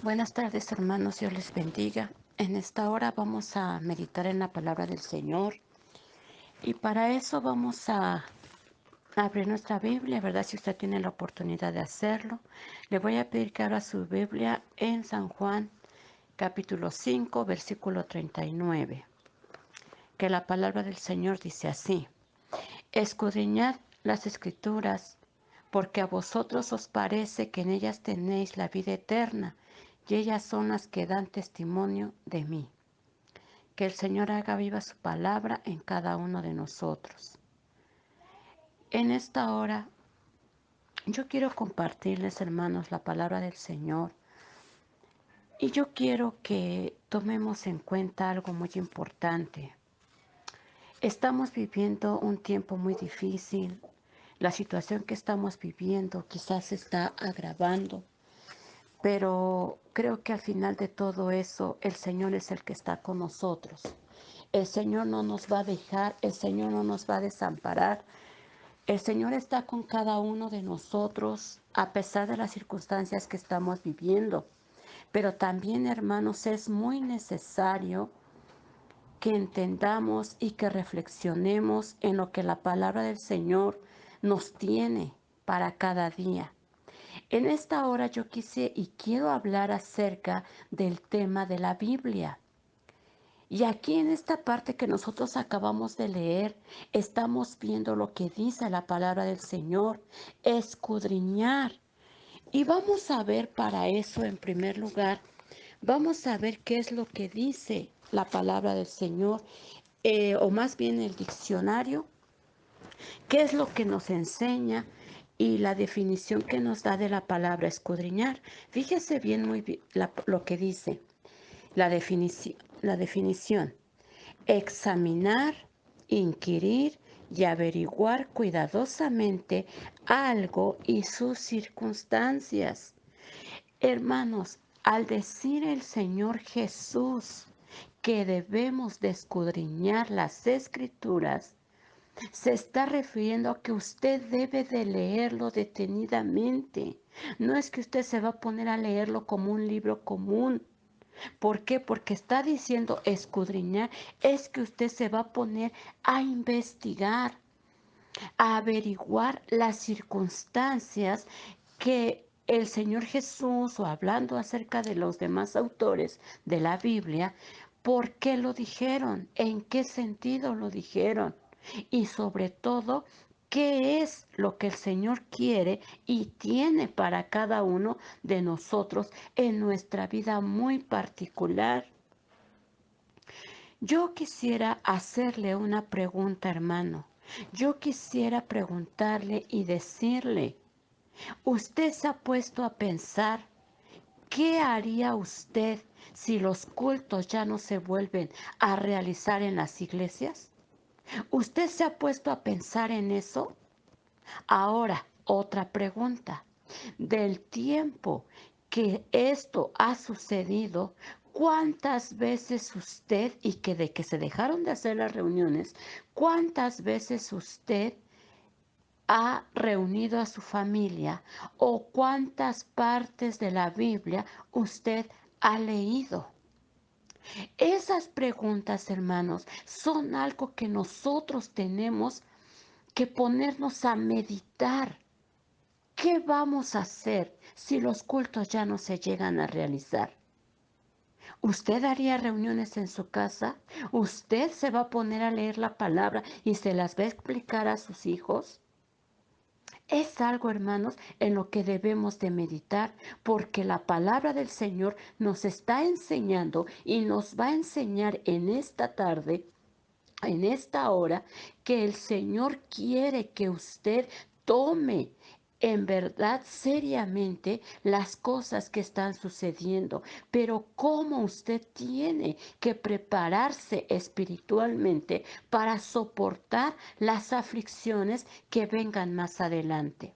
Buenas tardes, hermanos, Dios les bendiga. En esta hora vamos a meditar en la palabra del Señor y para eso vamos a abrir nuestra Biblia, ¿verdad? Si usted tiene la oportunidad de hacerlo, le voy a pedir que abra su Biblia en San Juan, capítulo 5, versículo 39, que la palabra del Señor dice así: Escudriñad las Escrituras, porque a vosotros os parece que en ellas tenéis la vida eterna, y ellas son las que dan testimonio de mí. Que el Señor haga viva su palabra en cada uno de nosotros. En esta hora, yo quiero compartirles, hermanos, la palabra del Señor. Y yo quiero que tomemos en cuenta algo muy importante. Estamos viviendo un tiempo muy difícil. La situación que estamos viviendo quizás se está agravando, pero creo que al final de todo eso el Señor es el que está con nosotros. El Señor no nos va a dejar, el Señor no nos va a desamparar. El Señor está con cada uno de nosotros a pesar de las circunstancias que estamos viviendo. Pero también, hermanos, es muy necesario que entendamos y que reflexionemos en lo que la palabra del Señor nos tiene para cada día. En esta hora yo quise y quiero hablar acerca del tema de la Biblia. Y aquí en esta parte que nosotros acabamos de leer, estamos viendo lo que dice la palabra del Señor, escudriñar. Y vamos a ver para eso, en primer lugar, vamos a ver qué es lo que dice la palabra del Señor, o más bien el diccionario, qué es lo que nos enseña y la definición que nos da de la palabra escudriñar. Fíjese bien muy bien lo que dice la definición. Examinar, inquirir y averiguar cuidadosamente algo y sus circunstancias. Hermanos, al decir el Señor Jesús que debemos de escudriñar las Escrituras, se está refiriendo a que usted debe de leerlo detenidamente. No es que usted se va a poner a leerlo como un libro común. ¿Por qué? Porque está diciendo escudriñar, es que usted se va a poner a investigar, a averiguar las circunstancias que el Señor Jesús, o hablando acerca de los demás autores de la Biblia, ¿por qué lo dijeron? ¿En qué sentido lo dijeron? Y sobre todo, ¿qué es lo que el Señor quiere y tiene para cada uno de nosotros en nuestra vida muy particular? Yo quisiera hacerle una pregunta, hermano. Yo quisiera preguntarle y decirle, ¿usted se ha puesto a pensar qué haría usted si los cultos ya no se vuelven a realizar en las iglesias? ¿Usted se ha puesto a pensar en eso? Ahora, otra pregunta. Del tiempo que esto ha sucedido, ¿cuántas veces usted, y que de que se dejaron de hacer las reuniones, cuántas veces usted ha reunido a su familia o cuántas partes de la Biblia usted ha leído? Esas preguntas, hermanos, son algo que nosotros tenemos que ponernos a meditar. ¿Qué vamos a hacer si los cultos ya no se llegan a realizar? ¿Usted haría reuniones en su casa? ¿Usted se va a poner a leer la palabra y se las va a explicar a sus hijos? Es algo, hermanos, en lo que debemos de meditar, porque la palabra del Señor nos está enseñando y nos va a enseñar en esta tarde, en esta hora, que el Señor quiere que usted tome en verdad seriamente las cosas que están sucediendo, pero cómo usted tiene que prepararse espiritualmente para soportar las aflicciones que vengan más adelante.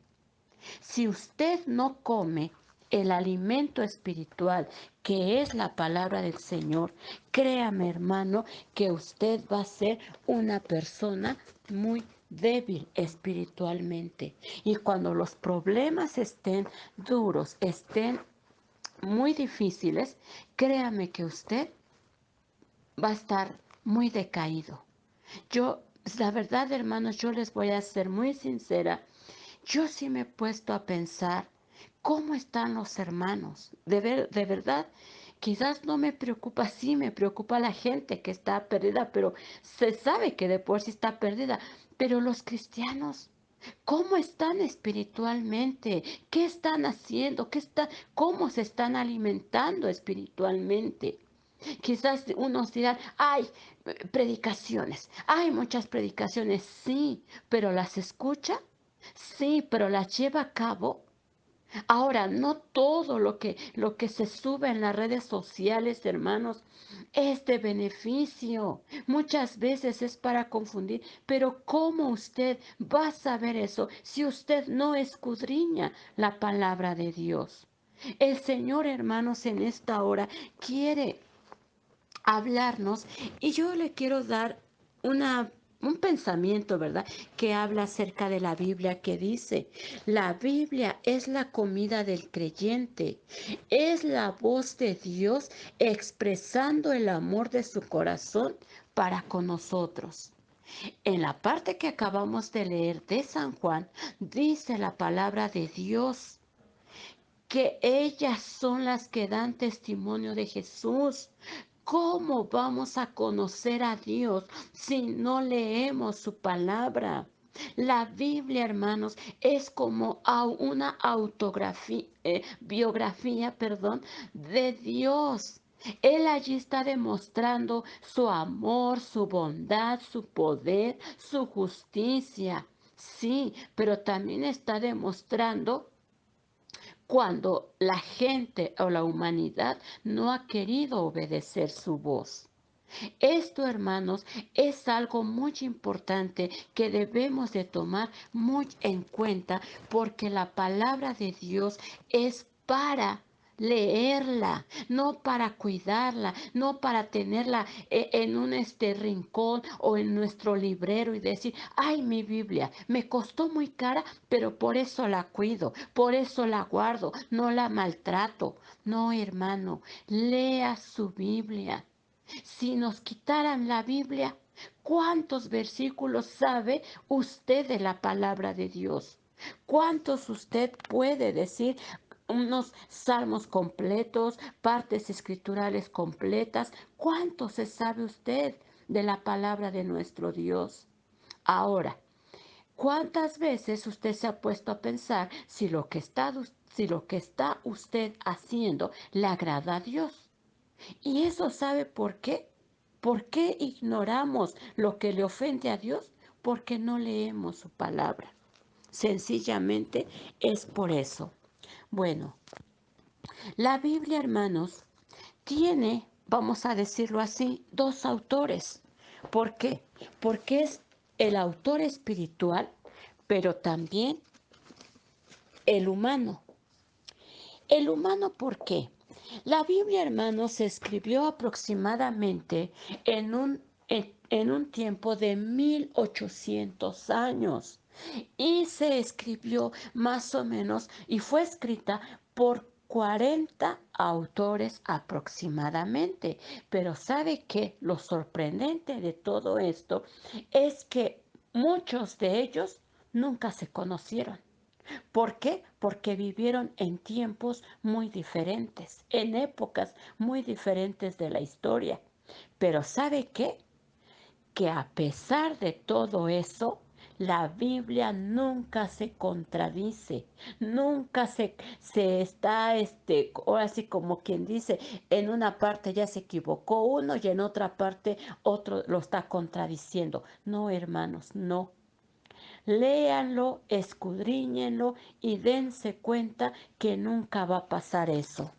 Si usted no come el alimento espiritual, que es la palabra del Señor, créame, hermano, que usted va a ser una persona muy débil espiritualmente. Y cuando los problemas estén duros, estén muy difíciles, créame que usted va a estar muy decaído. Yo, la verdad, hermanos, yo les voy a ser muy sincera. Yo sí me he puesto a pensar cómo están los hermanos. De verdad, quizás no me preocupa, sí me preocupa la gente que está perdida, pero se sabe que de por sí está perdida. Pero los cristianos, ¿cómo están espiritualmente? ¿Qué están haciendo? ¿Cómo se están alimentando espiritualmente? Quizás unos dirán, hay predicaciones, hay muchas predicaciones, sí, pero ¿las escucha? Sí, pero las lleva a cabo. Ahora, no todo lo que se sube en las redes sociales, hermanos, es de beneficio. Muchas veces es para confundir, pero ¿cómo usted va a saber eso si usted no escudriña la palabra de Dios? El Señor, hermanos, en esta hora quiere hablarnos y yo le quiero dar un pensamiento, ¿verdad? Que habla acerca de la Biblia, que dice, la Biblia es la comida del creyente, es la voz de Dios expresando el amor de su corazón para con nosotros. En la parte que acabamos de leer de San Juan, dice la palabra de Dios que ellas son las que dan testimonio de Jesús. ¿Cómo vamos a conocer a Dios si no leemos su palabra? La Biblia, hermanos, es como una biografía, de Dios. Él allí está demostrando su amor, su bondad, su poder, su justicia. Sí, pero también está demostrando cuando la gente o la humanidad no ha querido obedecer su voz. Esto, hermanos, es algo muy importante que debemos de tomar muy en cuenta porque la palabra de Dios es para leerla, no para cuidarla, no para tenerla en un rincón o en nuestro librero y decir, ay, mi Biblia, me costó muy cara, pero por eso la cuido, por eso la guardo, no la maltrato. No, hermano, lea su Biblia. Si nos quitaran la Biblia, ¿cuántos versículos sabe usted de la palabra de Dios? ¿Cuántos usted puede decir unos salmos completos, partes escriturales completas? ¿Cuánto se sabe usted de la palabra de nuestro Dios? Ahora, ¿cuántas veces usted se ha puesto a pensar si lo que está usted haciendo le agrada a Dios? ¿Y eso sabe por qué? ¿Por qué ignoramos lo que le ofende a Dios? Porque no leemos su palabra. Sencillamente es por eso. Bueno, la Biblia, hermanos, tiene, vamos a decirlo así, dos autores. ¿Por qué? Porque es el autor espiritual, pero también el humano. El humano, ¿por qué? La Biblia, hermanos, se escribió aproximadamente en un tiempo de 1800 años y se escribió más o menos y fue escrita por 40 autores aproximadamente. Pero ¿sabe qué? Lo sorprendente de todo esto es que muchos de ellos nunca se conocieron. ¿Por qué? Porque vivieron en tiempos muy diferentes, en épocas muy diferentes de la historia. Pero ¿sabe qué? Que a pesar de todo eso, la Biblia nunca se contradice, nunca se está, ahora sí como quien dice, en una parte ya se equivocó uno y en otra parte otro lo está contradiciendo. No, hermanos, no. Léanlo, escudriñenlo y dense cuenta que nunca va a pasar eso.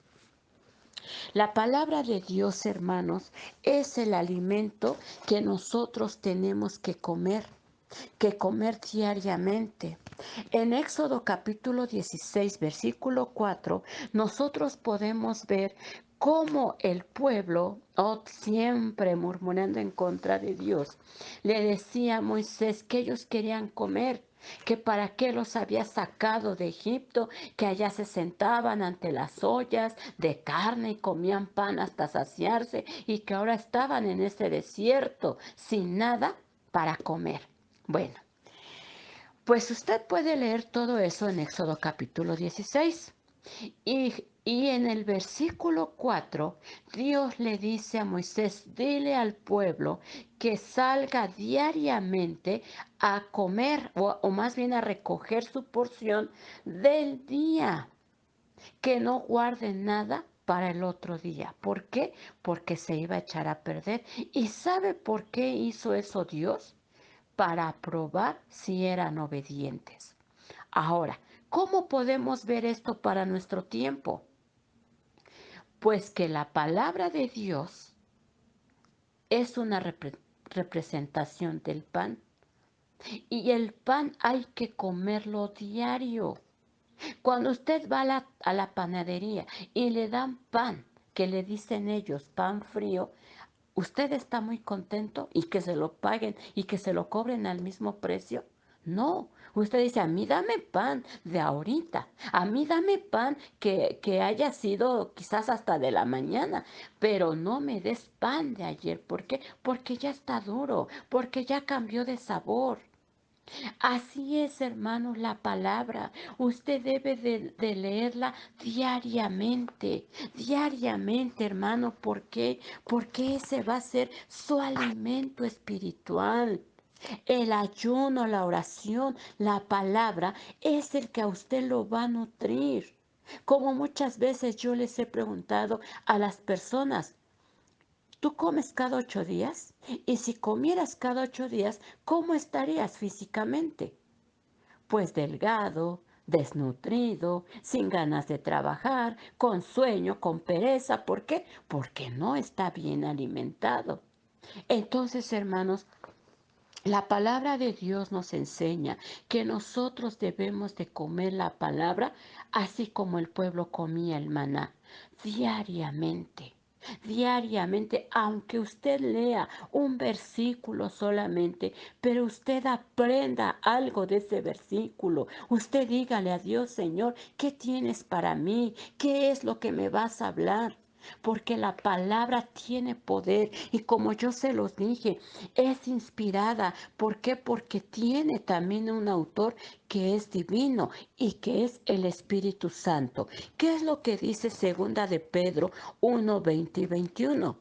La palabra de Dios, hermanos, es el alimento que nosotros tenemos que comer diariamente. En Éxodo capítulo 16, versículo 4, nosotros podemos ver cómo el pueblo, siempre murmurando en contra de Dios, le decía a Moisés que ellos querían comer. que para qué los había sacado de Egipto, que allá se sentaban ante las ollas de carne y comían pan hasta saciarse y que ahora estaban en ese desierto sin nada para comer. Bueno, pues usted puede leer todo eso en Éxodo capítulo 16. Y en el versículo 4, Dios le dice a Moisés, dile al pueblo que salga diariamente a comer o más bien a recoger su porción del día, que no guarde nada para el otro día. ¿Por qué? Porque se iba a echar a perder. ¿Y sabe por qué hizo eso Dios? Para probar si eran obedientes. Ahora, ¿cómo podemos ver esto para nuestro tiempo? Pues que la palabra de Dios es una representación del pan. Y el pan hay que comerlo diario. Cuando usted va a la panadería y le dan pan, que le dicen ellos pan frío, ¿usted está muy contento y que se lo paguen y que se lo cobren al mismo precio? No, usted dice, a mí dame pan de ahorita, a mí dame pan que haya sido quizás hasta de la mañana, pero no me des pan de ayer. ¿Por qué? Porque ya está duro, porque ya cambió de sabor. Así es, hermanos, la palabra. Usted debe de leerla diariamente, hermano. ¿Por qué? Porque ese va a ser su alimento espiritual. El ayuno, la oración, la palabra es el que a usted lo va a nutrir. Como muchas veces yo les he preguntado a las personas, ¿tú comes cada 8 días? Y si comieras cada 8 días, ¿cómo estarías físicamente? Pues delgado, desnutrido, sin ganas de trabajar, con sueño, con pereza. ¿Por qué? Porque no está bien alimentado. Entonces, hermanos, la palabra de Dios nos enseña que nosotros debemos de comer la palabra así como el pueblo comía el maná, diariamente. Diariamente, aunque usted lea un versículo solamente, pero usted aprenda algo de ese versículo. Usted dígale a Dios, Señor, ¿qué tienes para mí? ¿Qué es lo que me vas a hablar? Porque la palabra tiene poder y como yo se los dije, es inspirada. ¿Por qué? Porque tiene también un autor que es divino y que es el Espíritu Santo. ¿Qué es lo que dice segunda de Pedro 1:20 y 21?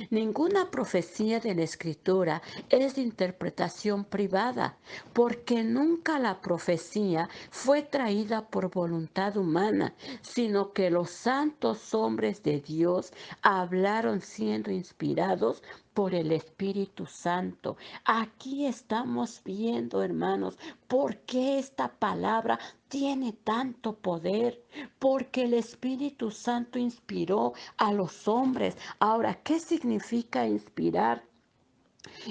Ninguna profecía de la Escritura es de interpretación privada, porque nunca la profecía fue traída por voluntad humana, sino que los santos hombres de Dios hablaron siendo inspirados por el Espíritu Santo. Aquí estamos viendo, hermanos, por qué esta palabra tiene tanto poder, porque el Espíritu Santo inspiró a los hombres. Ahora, ¿qué significa inspirar?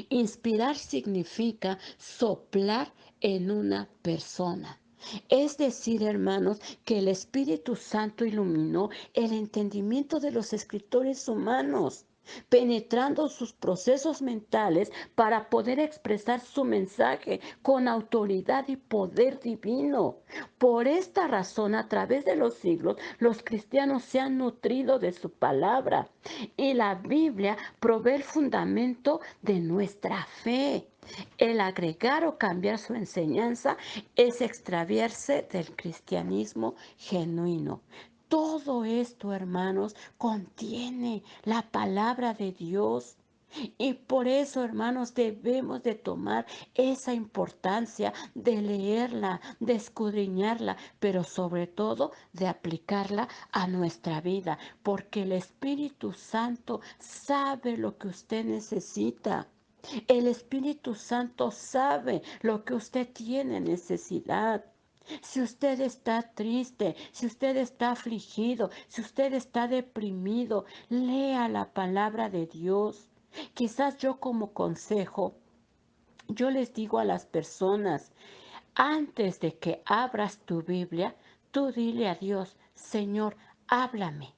Inspirar significa soplar en una persona. Es decir, hermanos, que el Espíritu Santo iluminó el entendimiento de los escritores humanos, penetrando sus procesos mentales para poder expresar su mensaje con autoridad y poder divino. Por esta razón, a través de los siglos, los cristianos se han nutrido de su palabra y la Biblia provee el fundamento de nuestra fe. El agregar o cambiar su enseñanza es extraviarse del cristianismo genuino. Todo esto, hermanos, contiene la palabra de Dios. Y por eso, hermanos, debemos de tomar esa importancia de leerla, de escudriñarla, pero sobre todo de aplicarla a nuestra vida, porque el Espíritu Santo sabe lo que usted necesita. El Espíritu Santo sabe lo que usted tiene necesidad. Si usted está triste, si usted está afligido, si usted está deprimido, lea la palabra de Dios. Quizás yo como consejo, yo les digo a las personas, antes de que abras tu Biblia, tú dile a Dios, Señor, háblame.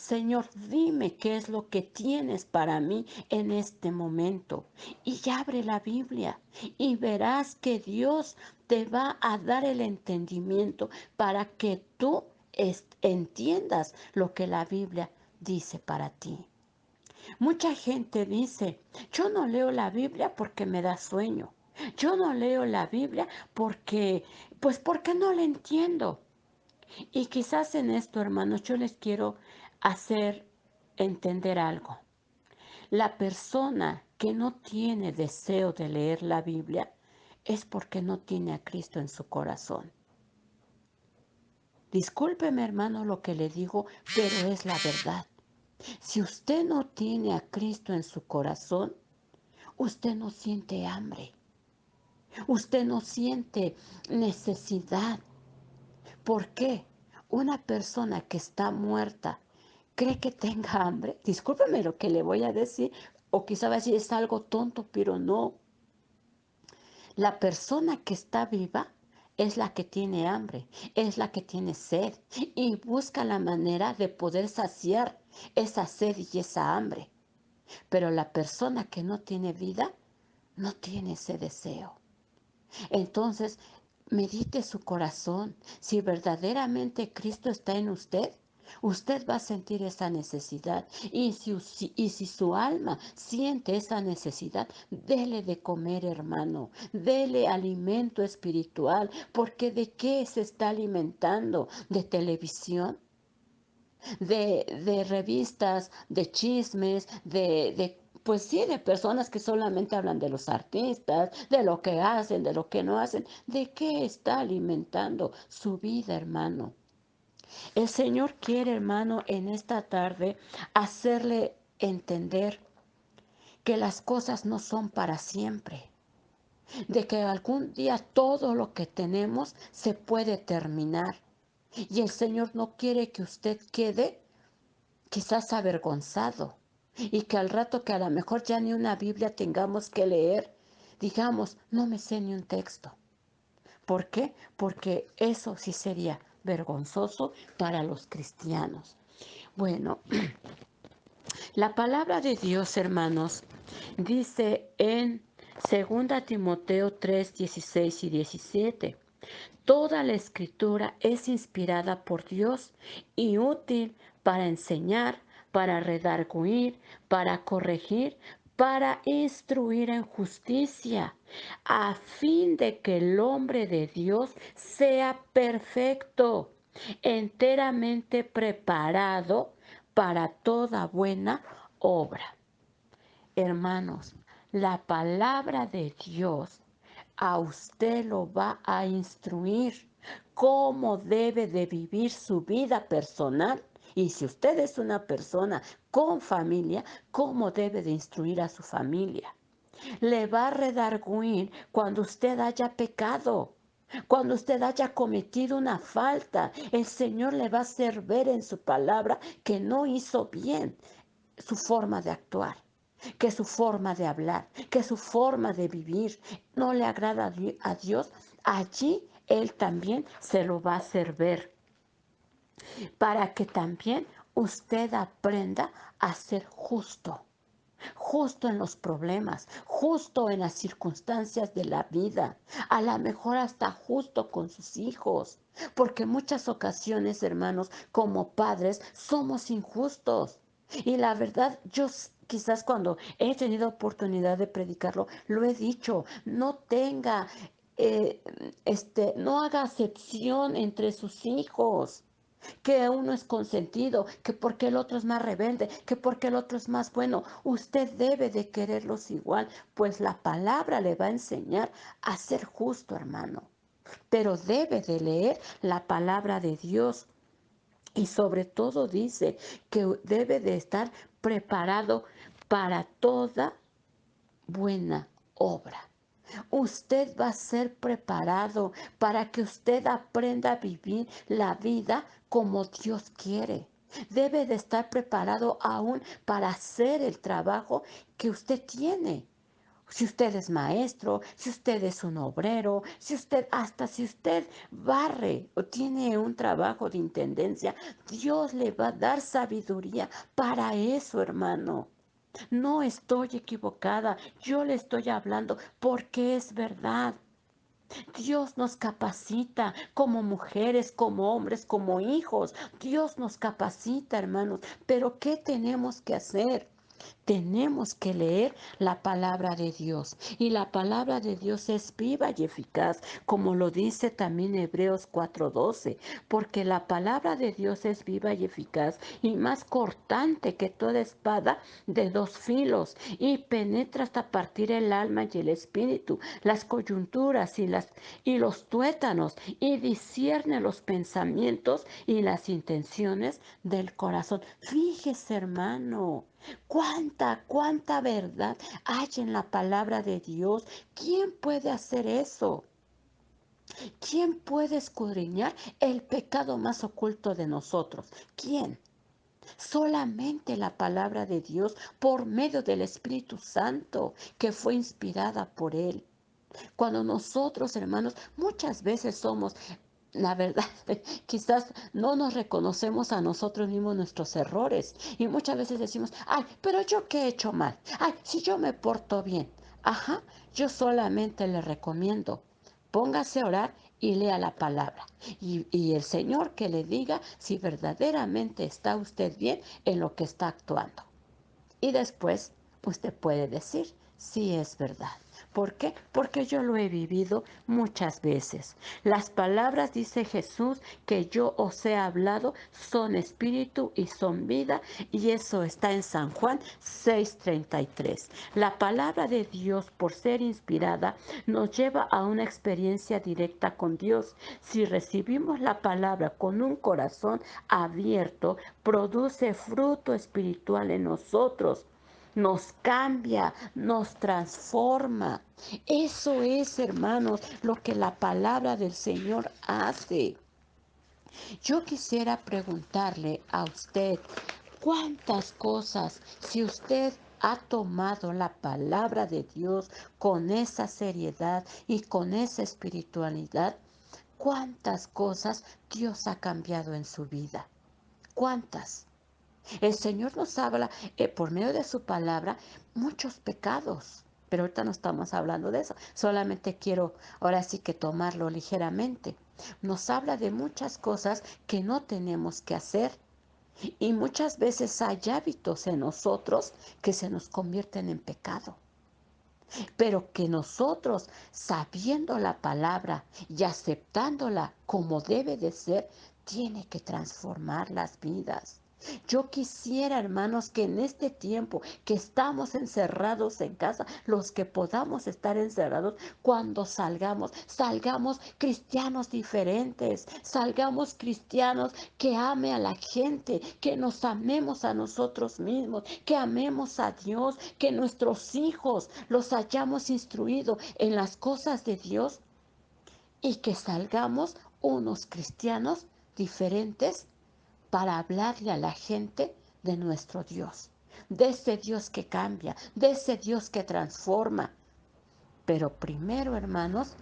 Señor, dime qué es lo que tienes para mí en este momento. Y abre la Biblia y verás que Dios te va a dar el entendimiento para que tú entiendas lo que la Biblia dice para ti. Mucha gente dice, yo no leo la Biblia porque me da sueño. Yo no leo la Biblia porque no la entiendo. Y quizás en esto, hermanos, yo les quiero hacer entender algo. La persona que no tiene deseo de leer la Biblia es porque no tiene a Cristo en su corazón. Discúlpeme, hermano, lo que le digo, pero es la verdad. Si usted no tiene a Cristo en su corazón, usted no siente hambre. Usted no siente necesidad. ¿Por qué? Una persona que está muerta cree que tenga hambre. Discúlpeme lo que le voy a decir, o quizá va a decir es algo tonto, pero no. La persona que está viva es la que tiene hambre, es la que tiene sed y busca la manera de poder saciar esa sed y esa hambre. Pero la persona que no tiene vida no tiene ese deseo. Entonces, medite su corazón. Si verdaderamente Cristo está en usted, usted va a sentir esa necesidad. Y si su alma siente esa necesidad, dele de comer, hermano. Dele alimento espiritual. Porque ¿de qué se está alimentando? ¿De televisión? De revistas, de chismes, pues sí, de personas que solamente hablan de los artistas, de lo que hacen, de lo que no hacen. ¿De qué está alimentando su vida, hermano? El Señor quiere, hermano, en esta tarde hacerle entender que las cosas no son para siempre, de que algún día todo lo que tenemos se puede terminar. Y el Señor no quiere que usted quede quizás avergonzado y que al rato que a lo mejor ya ni una Biblia tengamos que leer, digamos, no me sé ni un texto. ¿Por qué? Porque eso sí sería vergonzoso para los cristianos. Bueno, la palabra de Dios, hermanos, dice en 2 Timoteo 3, 16 y 17. Toda la escritura es inspirada por Dios y útil para enseñar, para redarguir, para corregir, para instruir en justicia, a fin de que el hombre de Dios sea perfecto, enteramente preparado para toda buena obra. Hermanos, la palabra de Dios a usted lo va a instruir cómo debe de vivir su vida personal. Y si usted es una persona con familia, cómo debe de instruir a su familia. Le va a redarguir cuando usted haya pecado. Cuando usted haya cometido una falta, el Señor le va a hacer ver en su palabra que no hizo bien su forma de actuar, que su forma de hablar, que su forma de vivir no le agrada a Dios. Allí Él también se lo va a hacer ver, para que también usted aprenda a ser justo. Justo en los problemas, justo en las circunstancias de la vida, a lo mejor hasta justo con sus hijos, porque muchas ocasiones, hermanos, como padres, somos injustos. Y la verdad, quizás cuando he tenido oportunidad de predicarlo, lo he dicho, eh, no haga acepción entre sus hijos, que uno es consentido, que porque el otro es más rebelde, que porque el otro es más bueno. Usted debe de quererlos igual, pues la palabra le va a enseñar a ser justo, hermano. Pero debe de leer la palabra de Dios. Y sobre todo dice que debe de estar preparado para toda buena obra. Usted va a ser preparado para que usted aprenda a vivir la vida como Dios quiere. Debe de estar preparado aún para hacer el trabajo que usted tiene. Si usted es maestro, si usted es un obrero, hasta si usted barre o tiene un trabajo de intendencia, Dios le va a dar sabiduría para eso, hermano. No estoy equivocada, yo le estoy hablando porque es verdad. Dios nos capacita como mujeres, como hombres, como hijos. Dios nos capacita, hermanos. Pero ¿qué tenemos que hacer? Tenemos que leer la palabra de Dios. Y la palabra de Dios es viva y eficaz, como lo dice también Hebreos 4:12, porque la palabra de Dios es viva y eficaz y más cortante que toda espada de dos filos y penetra hasta partir el alma y el espíritu, las coyunturas y los tuétanos y discierne los pensamientos y las intenciones del corazón. Fíjese, hermano. Cuánta verdad hay en la palabra de Dios. ¿Quién puede hacer eso? ¿Quién puede escudriñar el pecado más oculto de nosotros? ¿Quién? Solamente la palabra de Dios por medio del Espíritu Santo que fue inspirada por Él. Cuando nosotros, hermanos, muchas veces somos, la verdad, quizás no nos reconocemos a nosotros mismos nuestros errores. Y muchas veces decimos, ay, pero yo qué he hecho mal. Ay, si yo me porto bien. Ajá, yo solamente le recomiendo, póngase a orar y lea la palabra. Y el Señor que le diga si verdaderamente está usted bien en lo que está actuando. Y después usted puede decir si es verdad. ¿Por qué? Porque yo lo he vivido muchas veces. Las palabras, dice Jesús, que yo os he hablado son espíritu y son vida, y eso está en San Juan 6:33. La palabra de Dios, por ser inspirada, nos lleva a una experiencia directa con Dios. Si recibimos la palabra con un corazón abierto, produce fruto espiritual en nosotros. Nos cambia, nos transforma. Eso es, hermanos, lo que la palabra del Señor hace. Yo quisiera preguntarle a usted, ¿cuántas cosas, si usted ha tomado la palabra de Dios con esa seriedad y con esa espiritualidad, cuántas cosas Dios ha cambiado en su vida? ¿Cuántas? El Señor nos habla por medio de su palabra muchos pecados, pero ahorita no estamos hablando de eso. Solamente quiero ahora sí que tomarlo ligeramente. Nos habla de muchas cosas que no tenemos que hacer y muchas veces hay hábitos en nosotros que se nos convierten en pecado. Pero que nosotros, sabiendo la palabra y aceptándola como debe de ser, tiene que transformar las vidas. Yo quisiera, hermanos, que en este tiempo que estamos encerrados en casa, los que podamos estar encerrados, cuando salgamos cristianos diferentes, salgamos cristianos que ame a la gente, que nos amemos a nosotros mismos, que amemos a Dios, que nuestros hijos los hayamos instruido en las cosas de Dios y que salgamos unos cristianos diferentes para hablarle a la gente de nuestro Dios, de ese Dios que cambia, de ese Dios que transforma. Pero primero, hermanos,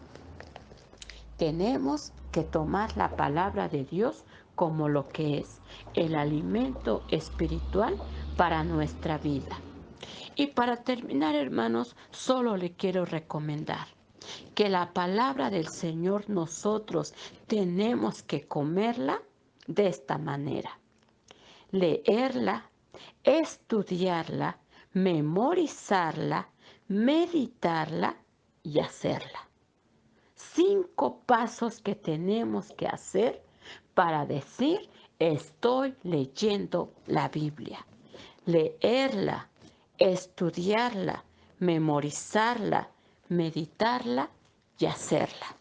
tenemos que tomar la palabra de Dios como lo que es el alimento espiritual para nuestra vida. Y para terminar, hermanos, solo le quiero recomendar que la palabra del Señor nosotros tenemos que comerla de esta manera: leerla, estudiarla, memorizarla, meditarla y hacerla. 5 pasos que tenemos que hacer para decir estoy leyendo la Biblia. Leerla, estudiarla, memorizarla, meditarla y hacerla.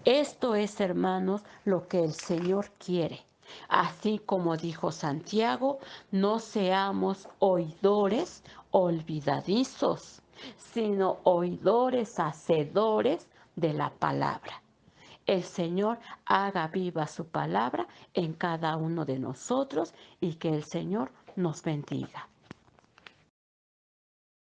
Esto es, hermanos, lo que el Señor quiere. Así como dijo Santiago, no seamos oidores olvidadizos, sino oidores hacedores de la palabra. El Señor haga viva su palabra en cada uno de nosotros y que el Señor nos bendiga.